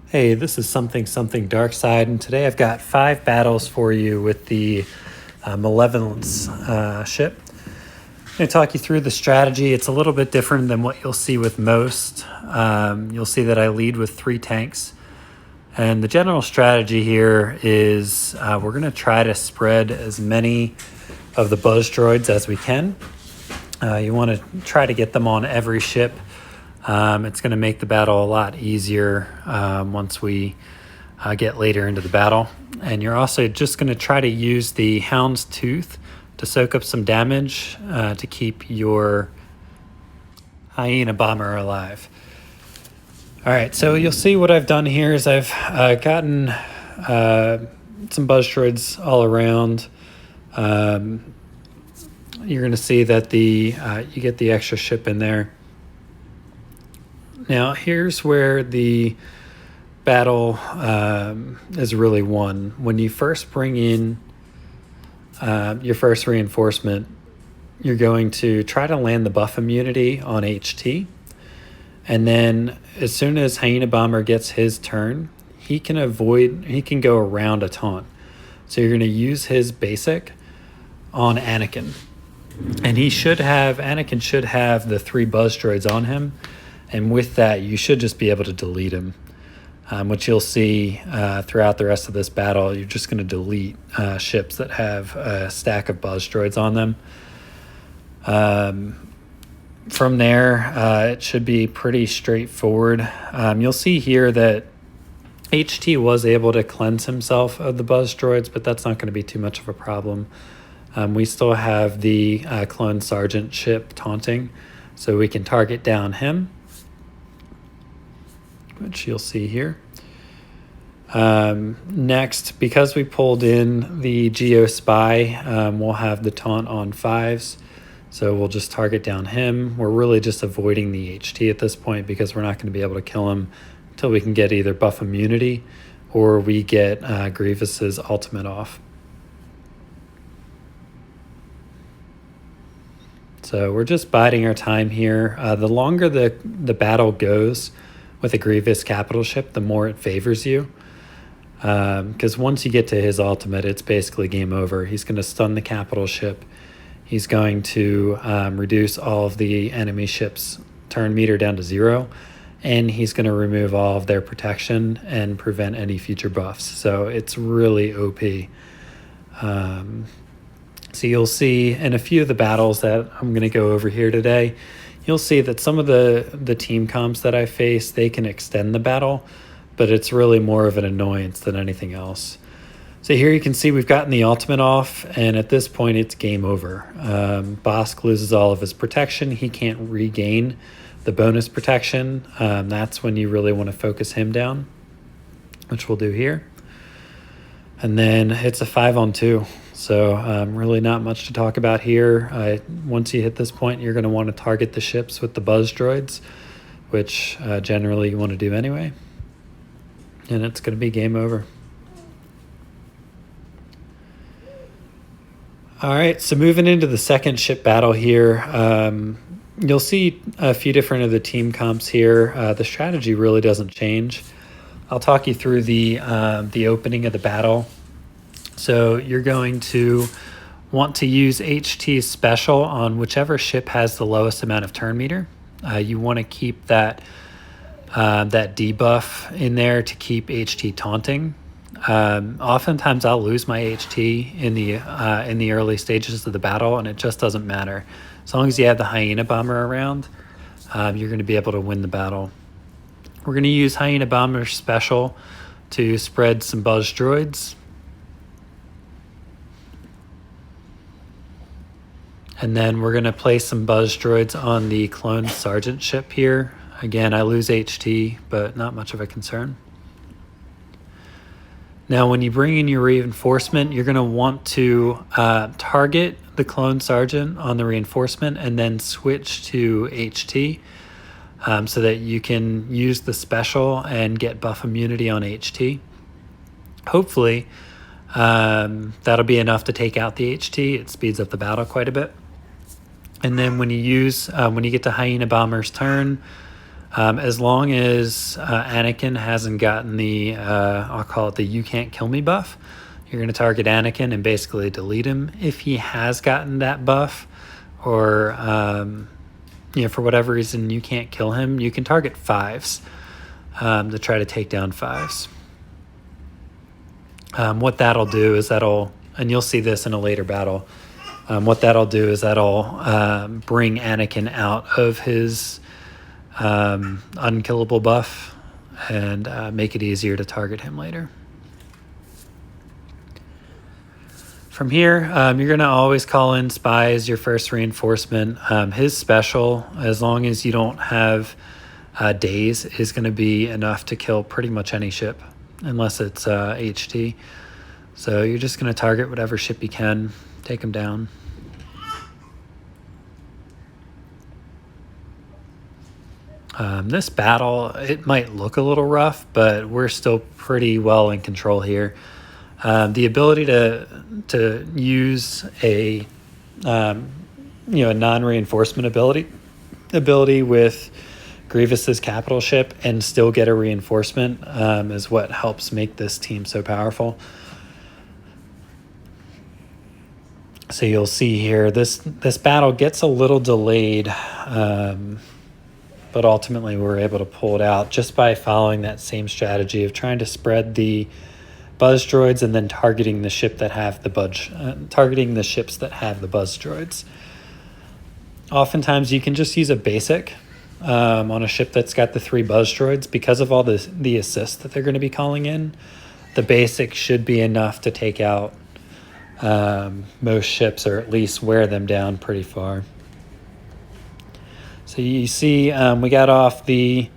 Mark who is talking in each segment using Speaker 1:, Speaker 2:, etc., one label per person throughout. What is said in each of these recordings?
Speaker 1: Hey, this is something dark side, and today I've got 5 battles for you with the Malevolence ship. I'm going to talk you through the strategy. It's a little bit different than what you'll see with most. You'll see that I lead with 3 tanks. And the general strategy here is we're going to try to spread as many of the buzz droids as we can. You want to try to get them on every ship. It's going to make the battle a lot easier once we get later into the battle. And you're also just going to try to use the Hound's Tooth to soak up some damage to keep your Hyena Bomber alive. All right, so you'll see what I've done here is I've gotten some buzz droids all around. You're going to see that you get the extra ship in there. Now, here's where the battle is really won. When you first bring in your first reinforcement, you're going to try to land the buff immunity on HT. And then as soon as Hyena Bomber gets his turn, he can go around a taunt. So you're going to use his basic on Anakin. And Anakin should have the 3 buzz droids on him. And with that, you should just be able to delete him, which you'll see throughout the rest of this battle. You're just going to delete ships that have a stack of buzz droids on them. From there, it should be pretty straightforward. You'll see here that HT was able to cleanse himself of the buzz droids, but that's not going to be too much of a problem. We still have the clone sergeant ship taunting, so we can target down him, which you'll see here. Next, because we pulled in the Geo Spy, we'll have the taunt on 5s. So we'll just target down him. We're really just avoiding the HT at this point because we're not going to be able to kill him until we can get either buff immunity or we get Grievous's ultimate off. So we're just biding our time here. The longer the battle goes with a Grievous capital ship, the more it favors you. Because once you get to his ultimate, it's basically game over. He's going to stun the capital ship. He's going to reduce all of the enemy ships' turn meter down to 0. And he's going to remove all of their protection and prevent any future buffs. So it's really OP. So you'll see in a few of the battles that I'm going to go over here today, you'll see that some of the team comps that I face, they can extend the battle, but it's really more of an annoyance than anything else. So here you can see we've gotten the ultimate off, and at this point it's game over. Bosk loses all of his protection. He can't regain the bonus protection. That's when you really want to focus him down, which we'll do here. And then it's a 5-on-2. So really not much to talk about here. Once you hit this point, you're going to want to target the ships with the buzz droids, which generally you want to do anyway. And it's going to be game over. All right, so moving into the second ship battle here, you'll see a few different of the team comps here. The strategy really doesn't change. I'll talk you through the opening of the battle. So you're going to want to use HT's special on whichever ship has the lowest amount of turn meter. You want to keep that debuff in there to keep HT taunting. Oftentimes I'll lose my HT in the early stages of the battle, and it just doesn't matter. As long as you have the Hyena Bomber around, you're going to be able to win the battle. We're going to use Hyena Bomber's special to spread some buzz droids. And then we're going to place some buzz droids on the clone sergeant ship here. Again, I lose HT, but not much of a concern. Now, when you bring in your reinforcement, you're going to want to target the clone sergeant on the reinforcement and then switch to HT so that you can use the special and get buff immunity on HT. Hopefully, that'll be enough to take out the HT. It speeds up the battle quite a bit. And then when you get to Hyena Bomber's turn, As long as Anakin hasn't gotten the, I'll call it the you can't kill me buff, you're going to target Anakin and basically delete him. If he has gotten that buff, or for whatever reason you can't kill him, you can target 5s to try to take down 5s. What that'll do is and you'll see this in a later battle, what that'll do is that'll bring Anakin out of his unkillable buff and make it easier to target him later. From here, you're going to always call in Spy as your first reinforcement. His special, as long as you don't have daze, is going to be enough to kill pretty much any ship, unless it's HT. So you're just going to target whatever ship you can, take them down. This battle, it might look a little rough, but we're still pretty well in control here. The ability to use a non-reinforcement ability with Grievous's capital ship and still get a reinforcement is what helps make this team so powerful. So you'll see here, this battle gets a little delayed, but ultimately we're able to pull it out just by following that same strategy of trying to spread the buzz droids and then targeting the ships that have the buzz droids. Oftentimes you can just use a basic on a ship that's got the 3 buzz droids because of all the assists that they're going to be calling in. The basic should be enough to take out most ships, or at least wear them down pretty far. So you see we got off the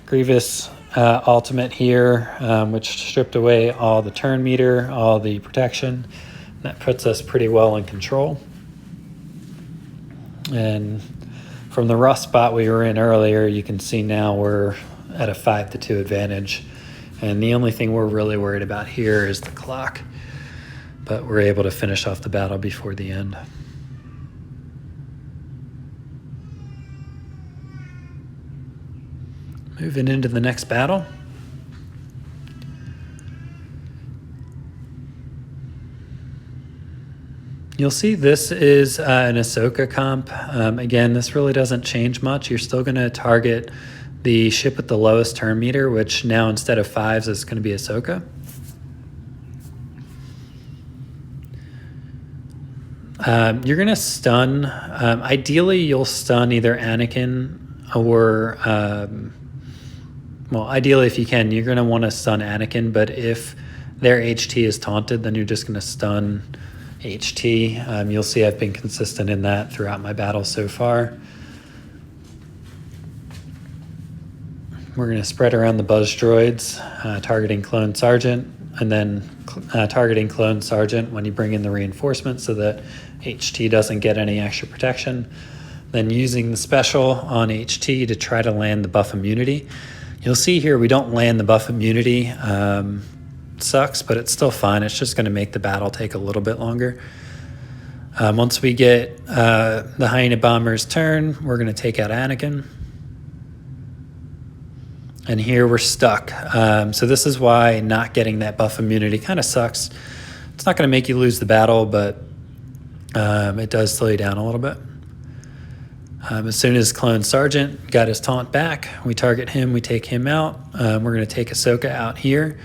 Speaker 1: Grievous ultimate here, which stripped away all the turn meter, all the protection. That puts us pretty well in control. And from the rough spot we were in earlier, you can see now we're at a 5-2 advantage. And the only thing we're really worried about here is the clock. But we're able to finish off the battle before the end. Moving into the next battle. You'll see this is an Ahsoka comp. Again, this really doesn't change much. You're still going to target the ship with the lowest turn meter, which now instead of 5s is going to be Ahsoka. You're going to stun. Ideally, you'll stun either Anakin or... well, ideally, if you can, you're going to want to stun Anakin, but if their HT is taunted, then you're just going to stun HT. You'll see I've been consistent in that throughout my battles so far. We're going to spread around the buzz droids, targeting Clone Sergeant, and then targeting Clone Sergeant when you bring in the reinforcement so that HT doesn't get any extra protection. Then using the special on HT to try to land the buff immunity. You'll see here we don't land the buff immunity. Sucks, but it's still fine. It's just going to make the battle take a little bit longer. Once we get the Hyena Bomber's turn, we're going to take out Anakin. And here we're stuck. So this is why not getting that buff immunity kind of sucks. It's not going to make you lose the battle, but it does slow you down a little bit. As soon as Clone Sergeant got his taunt back, we target him, we take him out. We're going to take Ahsoka out here.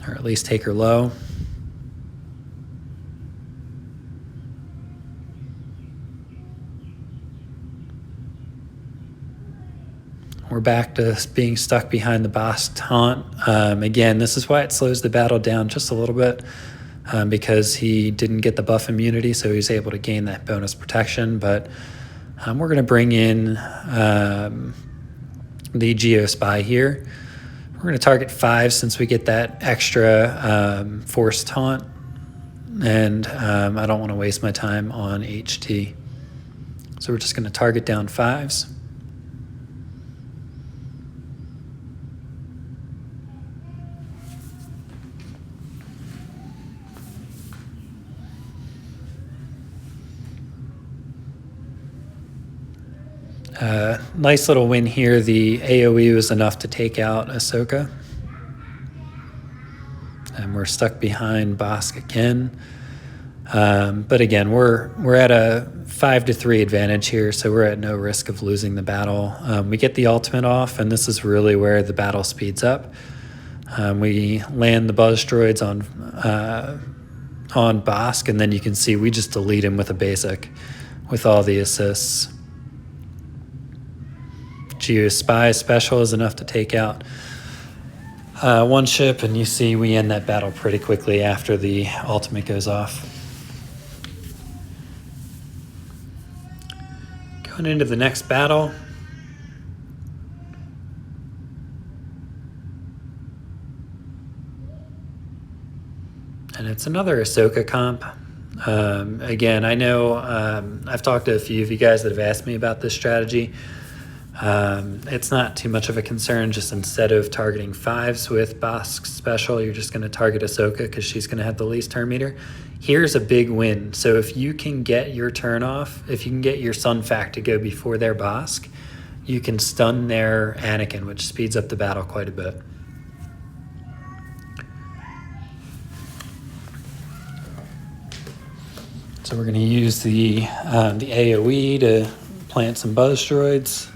Speaker 1: Or at least take her low. We're back to being stuck behind the boss taunt. Again, this is why it slows the battle down just a little bit. Because he didn't get the buff immunity, so he was able to gain that bonus protection. But we're going to bring in the Geo Spy here. We're going to target 5 since we get that extra force taunt. And I don't want to waste my time on HT. So we're just going to target down 5s. Nice little win here. The AoE was enough to take out Ahsoka. And we're stuck behind Bosk again. But again, we're at a 5-3 advantage here, so we're at no risk of losing the battle. We get the ultimate off, and this is really where the battle speeds up. We land the buzz droids on Bosk, and then you can see we just delete him with a basic with all the assists. Geo Spy special is enough to take out one ship, and you see we end that battle pretty quickly after the ultimate goes off. Going into the next battle. And it's another Ahsoka comp. Again, I know I've talked to a few of you guys that have asked me about this strategy. It's not too much of a concern. Just instead of targeting 5s with Bosk's special, you're just going to target Ahsoka because she's going to have the least turn meter. Here's a big win. So if you can get your turn off, if you can get your Sun Fac to go before their Bosk, you can stun their Anakin, which speeds up the battle quite a bit. So we're going to use the AoE to plant some buzz droids.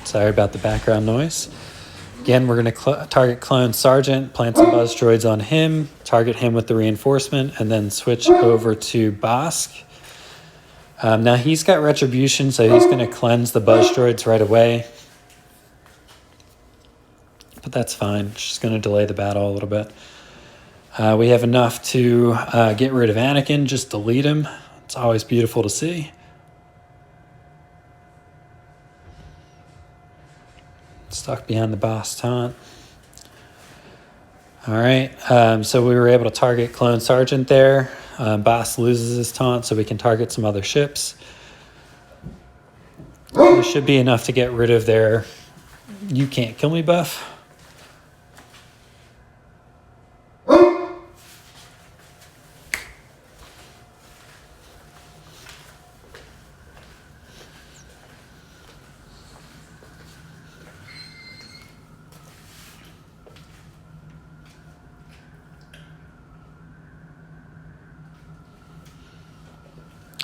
Speaker 1: Sorry about the background noise. Again, we're going to target Clone Sergeant, plant some buzz droids on him, target him with the reinforcement, and then switch over to Bosk. Now he's got Retribution, so he's going to cleanse the buzz droids right away. But that's fine. It's just going to delay the battle a little bit. We have enough to get rid of Anakin, just delete him. It's always beautiful to see. Stuck behind the boss taunt. All right, so we were able to target Clone Sergeant there. Boss loses his taunt, so we can target some other ships. This should be enough to get rid of their "you can't kill me" buff.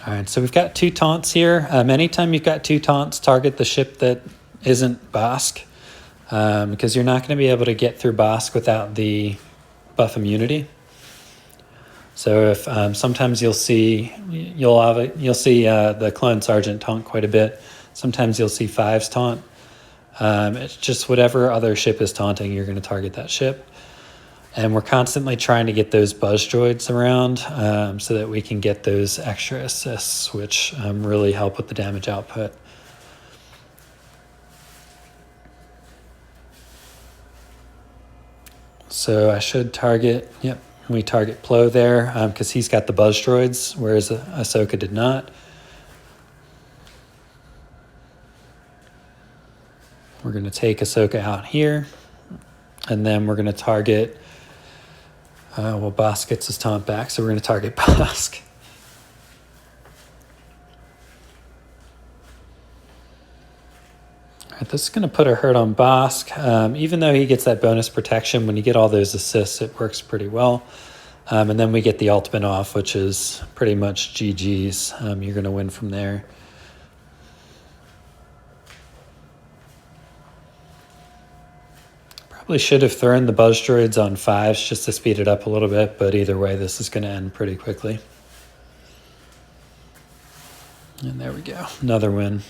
Speaker 1: All right, so we've got 2 taunts here. Anytime you've got 2 taunts, target the ship that isn't Bosk, because you're not going to be able to get through Bosk without the buff immunity. So if sometimes you'll see the Clone Sergeant taunt quite a bit. Sometimes you'll see 5s taunt. It's just whatever other ship is taunting, you're going to target that ship. And we're constantly trying to get those buzz droids around so that we can get those extra assists, which really help with the damage output. So I should target, yep, we target Plo there because he's got the buzz droids, whereas Ahsoka did not. We're going to take Ahsoka out here, and then we're going to target... well, Bosk gets his taunt back, so we're going to target Bosk. All right, this is going to put a hurt on Bosk. Even though he gets that bonus protection, when you get all those assists, it works pretty well. And then we get the ultimate off, which is pretty much GG's. You're going to win from there. Probably should have thrown the buzz droids on 5s just to speed it up a little bit, but either way, this is going to end pretty quickly. And there we go, another win.